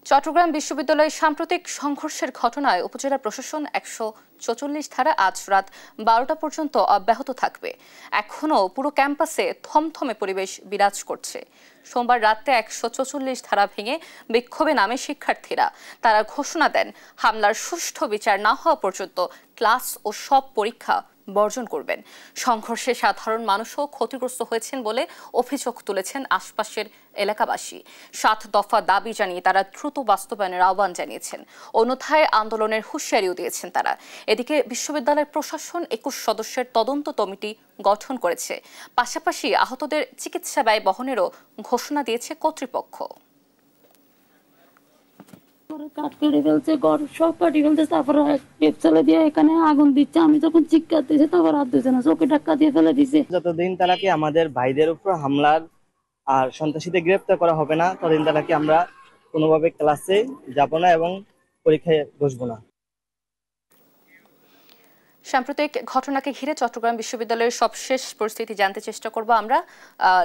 চট্টগ্রাম বিশ্ববিদ্যালয়ে সাম্প্রতিক সংঘর্ষের ঘটনায় উপজেলা প্রশাসন ১৪৪ ধারা আজ রাত ১২টা পর্যন্ত অব্যাহত থাকবে। এখনও পুরো ক্যাম্পাসে থমথমে পরিবেশ বিরাজ করছে। সোমবার রাতে ১৪৪ ধারা ভেঙে বিক্ষোভে নামে শিক্ষার্থীরা। তারা ঘোষণা দেন, হামলার সুষ্ঠু বিচার না হওয়া পর্যন্ত ক্লাস ও সব পরীক্ষা বর্জন করবেন। সংঘর্ষে সাধারণ মানুষও ক্ষতিগ্রস্ত হয়েছেন বলে অভিযোগ তুলেছেন আশপাশের এলাকাবাসী। ৭ দফা দাবি জানিয়ে তারা দ্রুত বাস্তবায়নের আহ্বান জানিয়েছেন। অন্যথায় আন্দোলনের হুঁশিয়ারিও দিয়েছেন তারা। এদিকে বিশ্ববিদ্যালয়ের প্রশাসন ২১ সদস্যের তদন্ত কমিটি গঠন করেছে। পাশাপাশি আহতদের চিকিৎসা ব্যয় বহনেরও ঘোষণা দিয়েছে কর্তৃপক্ষ। কাঠ কেটে ফেলছে, ঘর সব কাটি ফেলছে, তারপরে চলে দিয়ে এখানে আগুন দিচ্ছে। আমি যখন চিৎকার দিয়েছি তারপর আর দুজনে চোখে ধাক্কা দিয়ে ফেলে দিছে। যতদিন তারা কি আমাদের ভাইদের উপর হামলার আর সন্ত্রাসীদের গ্রেপ্তার করা হবে না, ততদিন তারা কি আমরা কোনোভাবে ক্লাসে যাব না এবং পরীক্ষায় বসবো না। সাম্প্রতিক ঘটনাকে ঘিরে চট্টগ্রাম বিশ্ববিদ্যালয়ের সবশেষ পরিস্থিতি জানতে চেষ্টা করব আমরা।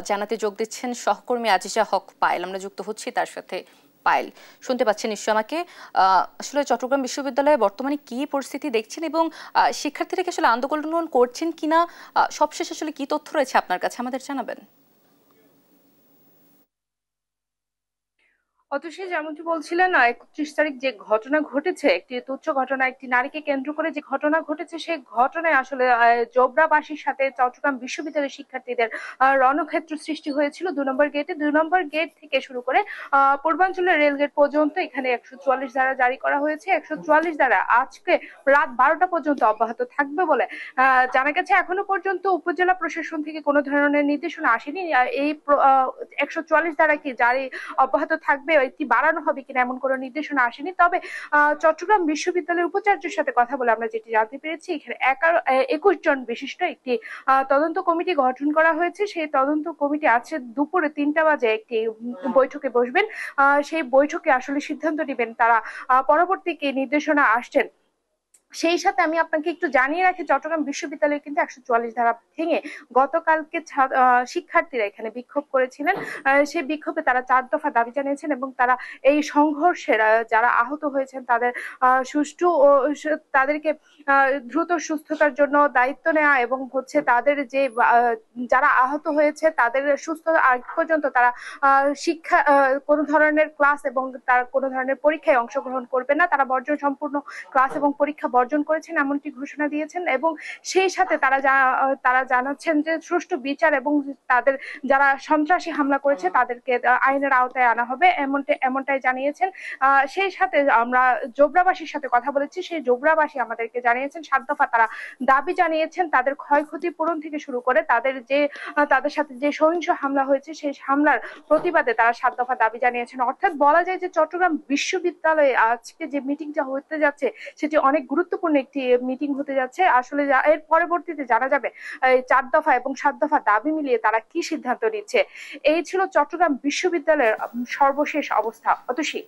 জানাতে যোগ দিচ্ছেন সহকর্মী আজিজা হক পায়েল। আমরা যুক্ত হচ্ছি তার সাথে। পায়েল, শুনতে পাচ্ছেন নিশ্চয় আমাকে? আসলে চট্টগ্রাম বিশ্ববিদ্যালয়ে বর্তমানে কি পরিস্থিতি দেখছেন এবং শিক্ষার্থীরা কি আসলে আন্দোলন করছেন কিনা, সবশেষ আসলে কি তথ্য রয়েছে আপনার কাছে, আমাদের জানাবেন। অতসী যেমনটি বলছিলেন, ৩১ তারিখ যে ঘটনা ঘটেছে, একটি তুচ্ছ ঘটনা, একটি নারীকে কেন্দ্র করে যে ঘটনা ঘটেছে, সেই ঘটনায় আসলে জোবরাবাসীর সাথে চট্টগ্রাম বিশ্ববিদ্যালয়ের শিক্ষার্থীদের রণক্ষেত্র সৃষ্টি হয়েছিল ২ নম্বর গেটে। ২ নম্বর গেট থেকে শুরু করে পূর্বাঞ্চলের রেল গেট পর্যন্ত এখানে ১৪৪ ধারা জারি করা হয়েছে। ১৪৪ ধারা আজকে রাত ১২টা পর্যন্ত অব্যাহত থাকবে বলে জানা গেছে। এখনো পর্যন্ত উপজেলা প্রশাসন থেকে কোনো ধরনের নির্দেশনা আসেনি। এই ১৪৪ ধারা কি জারি অব্যাহত থাকবে, একটি বাড়ানো হবে কিনা এমন কোনো নির্দেশনা আসেনি। তবে চট্টগ্রাম বিশ্ববিদ্যালয়ের উপাচার্যের সাথে কথা বলে আমরা যেটি জানতে পেরেছি, এখানে ২১ জন বিশিষ্ট একটি তদন্ত কমিটি গঠন করা হয়েছে। সেই তদন্ত কমিটি আছে দুপুরে ৩টা বাজে একটি বৈঠকে বসবেন। সেই বৈঠকে আসলে সিদ্ধান্ত নেবেন তারা পরবর্তী কি নির্দেশনা আসছেন। সেই সাথে আমি আপনাকে একটু জানিয়ে রাখি, চট্টগ্রাম বিশ্ববিদ্যালয়ে কিন্তু ১৪৪ ধারা ভেঙে গতকালকে শিক্ষার্থীরা এখানে বিক্ষোভ করেছিলেন। সেই বিক্ষোভে তারা ৪ দফা দাবি জানিয়েছেন এবং তারা এই সংঘর্ষের যারা আহত হয়েছেন তাদের সুষ্ঠু ও তাদেরকে দ্রুত সুস্থতার জন্য দায়িত্ব নেওয়া এবং হচ্ছে তাদের যে যারা আহত হয়েছে তাদের সুস্থ আগ পর্যন্ত তারা শিক্ষা কোনো ধরনের ক্লাস এবং তার কোনো ধরনের পরীক্ষায় অংশগ্রহণ করবে না। তারা বর্জন সম্পূর্ণ ক্লাস এবং পরীক্ষা বর্জন করেছেন এমনটি ঘোষণা দিয়েছেন এবং সেই সাথে তারা জানাচ্ছেন যে সুষ্ঠু বিচার এবং তাদের যারা সন্ত্রাসী হামলা করেছে তাদেরকে আইনের আওতায় আনা হবে, এমনটাই জানিয়েছেন। সেই সাথে আমরা জোবরাবাসীর সাথে কথা বলেছি। সেই জোবরাবাসী আমাদেরকে জানিয়েছেন ৭ দফা তারা দাবি জানিয়েছেন। তাদের ক্ষয়ক্ষতি পূরণ থেকে শুরু করে তাদের সাথে যে সহিংস হামলা হয়েছে সেই হামলার প্রতিবাদে তারা ৭ দফা দাবি জানিয়েছেন। অর্থাৎ বলা যায় যে চট্টগ্রাম বিশ্ববিদ্যালয়ে আজকে যে মিটিংটা হতে যাচ্ছে সেটি অনেক গুরুত্বপূর্ণ একটি মিটিং হতে যাচ্ছে। আসলে এর পরবর্তীতে জানা যাবে ৪ দফা এবং ৭ দফা দাবি মিলিয়ে তারা কি সিদ্ধান্ত নিচ্ছে। এই ছিল চট্টগ্রাম বিশ্ববিদ্যালয়ের সর্বশেষ অবস্থা। অতসী।